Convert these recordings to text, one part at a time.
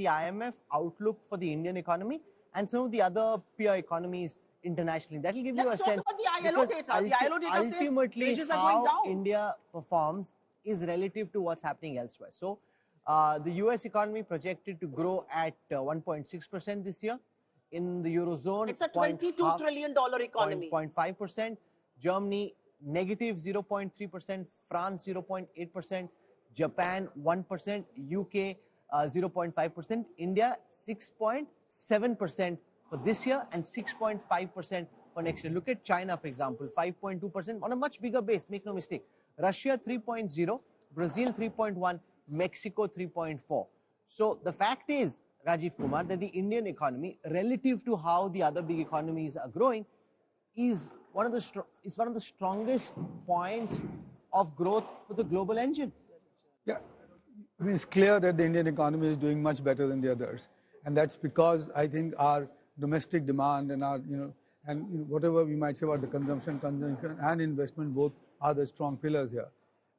the IMF outlook for the Indian economy and some of the other peer economies internationally. That will give you a sense. Let's talk about the ILO data. The ILO data ultimately, says wages are going down. India performs is relative to what's happening elsewhere. So, the US economy projected to grow at 1.6% this year. In the eurozone, it's a $22 trillion economy. 0.5%. Germany negative 0.3%. France 0.8%. Japan 1%. UK 0.5%. India 6.7% for this year and 6.5% for next year. Look at China, for example, 5.2% on a much bigger base. Make no mistake. Russia 3.0, Brazil 3.1, Mexico 3.4. So the fact is, Rajiv Kumar, that the Indian economy, relative to how the other big economies are growing, is one of the strongest points of growth for the global engine. Yeah, I mean, it's clear that the Indian economy is doing much better than the others, and that's because I think our domestic demand and our whatever we might say about the consumption and investment both are the strong pillars here,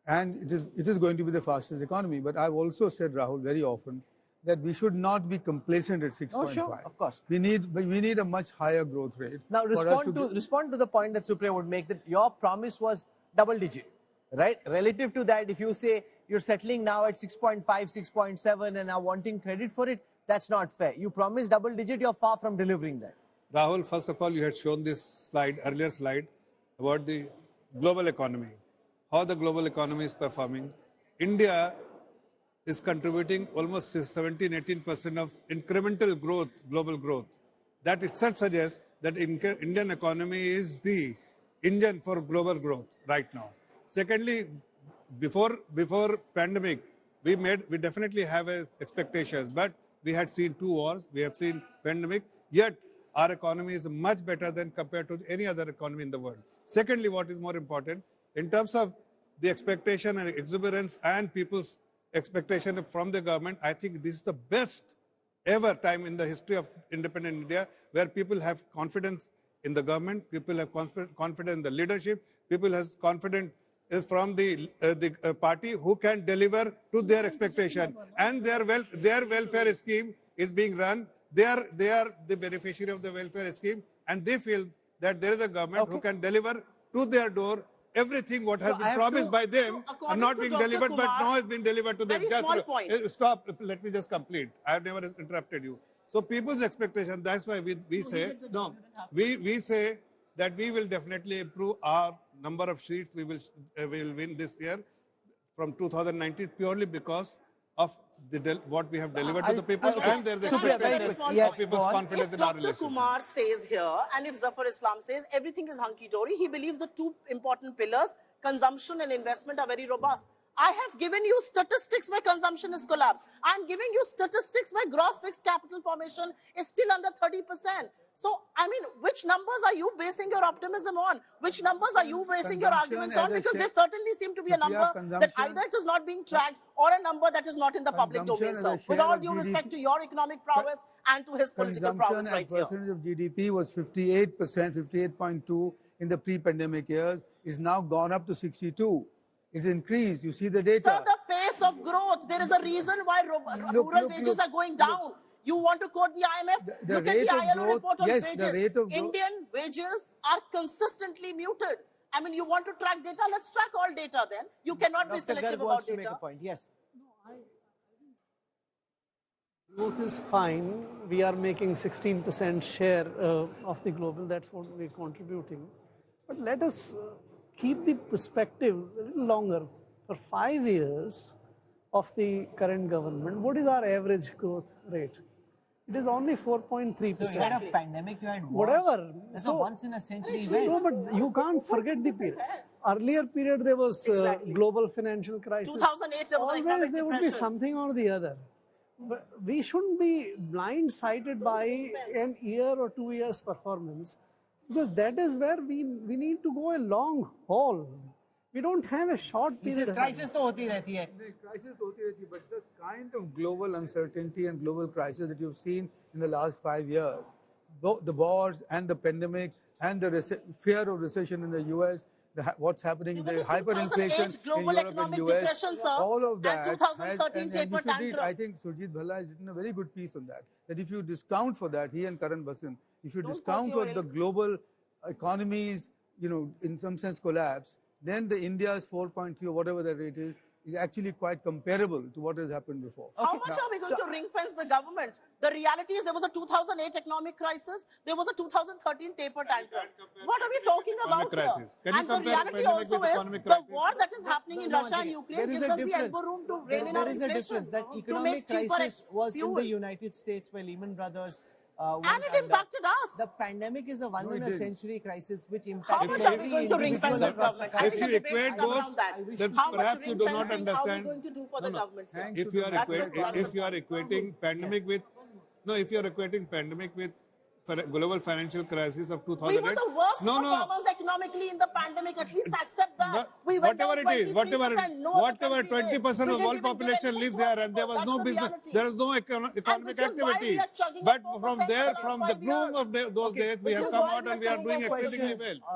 and it is going to be the fastest economy. But I've also said, Rahul, very often, that we should not be complacent at 6.5. Oh, sure, of course. We need a much higher growth rate. Now, respond to the point that Supriya would make, that your promise was double digit, right? Relative to that, if you say you're settling now at 6.5, 6.7 and are wanting credit for it, that's not fair. You promised double digit, you're far from delivering that. Rahul, first of all, you had shown this earlier slide, about the global economy, how the global economy is performing. India is contributing almost 17-18% of incremental growth, global growth. That itself suggests that Indian economy is the engine for global growth right now. Secondly, before pandemic, we definitely have expectations, but we had seen 2 wars, we have seen pandemic, yet our economy is much better than compared to any other economy in the world. Secondly, what is more important, in terms of the expectation and exuberance and people's expectation from the government, I think this is the best ever time in the history of independent India where people have confidence in the government, people have confidence in the leadership, people have confidence from the party who can deliver to their expectation, and their welfare scheme is being run. They are the beneficiary of the welfare scheme, and they feel that there is a government who can deliver to their door everything what has been promised by them are not being delivered, but now has been delivered to them. Just stop. Let me just complete. I have never interrupted you. So people's expectation. That's why we say no. We say that we will definitely improve our number of seats. We will win this year from 2019 purely because of what we have delivered to the people, and there is people's confidence in our relationship. If Dr. Kumar says here, and if Zafar Islam says everything is hunky-dory, he believes the 2 important pillars, consumption and investment, are very robust. I have given you statistics where consumption is collapsed. I'm giving you statistics where gross fixed capital formation is still under 30%. So, I mean, which numbers are you basing your optimism on? Which numbers are you basing your arguments on? Because there certainly seem to be a number that either it is not being tracked or a number that is not in the public domain. So, with all due respect to your economic prowess and to his political prowess right here. Consumption as percentage of GDP was 58%, 58.2 in the pre-pandemic years. Is now gone up to 62. It's increased. You see the data. Sir, the pace of growth. There is a reason why rural wages are going down. You want to quote the IMF? Look at the ILO report on wages. Indian wages are consistently muted. I mean, you want to track data? Let's track all data then. You cannot be selective about data. Make a point. Yes. No, growth is fine. We are making 16% share of the global. That's what we're contributing. But let us keep the perspective a little longer. For 5 years of the current government, what is our average growth rate? It is only 4.3%. So you had a pandemic, you had wars. Whatever. That's a once-in-a-century event. No, but you can't forget the period. Earlier period, there was global financial crisis. 2008, there was always there would be something or the other. But we shouldn't be blind-sighted by an year or 2 years performance, because that is where we need to go a long haul. We don't have a short period. This crisis to hoti rehti hai. Crisis hoti rehti, but the kind of global uncertainty and global crisis that you've seen in the last 5 years, both the wars and the pandemic and the fear of recession in the US, what's happening, There the was a hyperinflation 2008 global in Europe and economic US, depression, sir, all of and that. 2013 and taper if you read, tantrum. I think Surjit Bhalla has written a very good piece on that. That if you discount for that, he and Karan Basan, if you Don't discount quote for your the global economies, in some sense collapse, then the India's 4.3 or whatever that rate is actually quite comparable to what has happened before. How much are we going to ring fence the government? The reality is there was a 2008 economic crisis. There was a 2013 taper tantrum. What are we talking about here? crisis. Can you And the compare reality pandemic also with is economic the crisis? war that is happening in No, Russia and Anjali, Ukraine there is gives a us the difference. elbow room to rein in our There is a inflation, difference. That to economic make cheaper crisis was in fuel. the United States where Lehman Brothers And went it under. impacted us. The pandemic is a it didn't. one-in-a-century crisis which How impacted much are we every going to ring individual fence this across the government? I country. If think you the debate equate should come those, around that. then How much perhaps you ring do not fencing are we understand. going to do for the government? Sir? Thanks If to you the are macro if you are equating pandemic with if you are equating pandemic with global financial crisis of 2008, We were the worst performers economically in the pandemic. At least accept that. We went whatever down it is, 23%. No other whatever country did. 20% We of didn't all even give population anything lives to our there, and there people. was no That's the business, reality. there was no And economic which is why activity. we are chugging But at 4% from for the there, last from the 5 gloom years. of those days, we Which have is come why out we and are we are chugging doing at 4%. exceedingly well.